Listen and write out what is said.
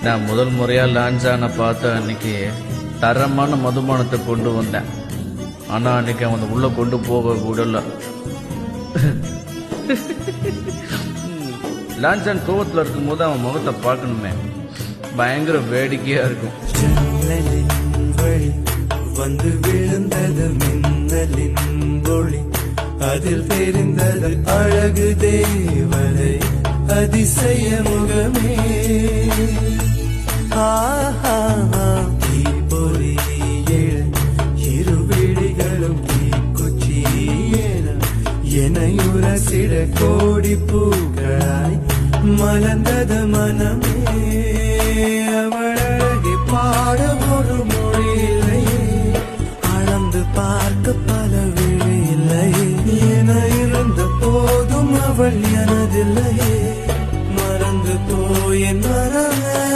நான் முதல் முறையா லான்ஸான பார்த்த அன்னைக்கு தரமான மதுபானத்தை கொண்டு வந்தேன். ஆனா அன்னைக்கு அவன் உள்ள கொண்டு போக கூடல. லான்ஸான் கோவத்துல இருக்கும் போது அவன் முகத்தை பார்க்கணுமே, பயங்கர வேடிக்கையா இருக்கும். வந்து விழுந்தது மின்னலின் ஒளி, அதில் தெரிந்தது அழகு தேவதை அதிசய முகமே. தீப்பொறி இரு விழிகளும் தீக்குச்சி எனையுரசிட கோடி பூக்களாய் மலர்ந்தது மனமே. அவளழகி பாட ஒரு மொழி இல்லையே, அளந்து பார்க்க பல விழி இல்லையே. என இருந்த போதும் அவள் எனதில்லையே, மறந்து போய் என் மனமே.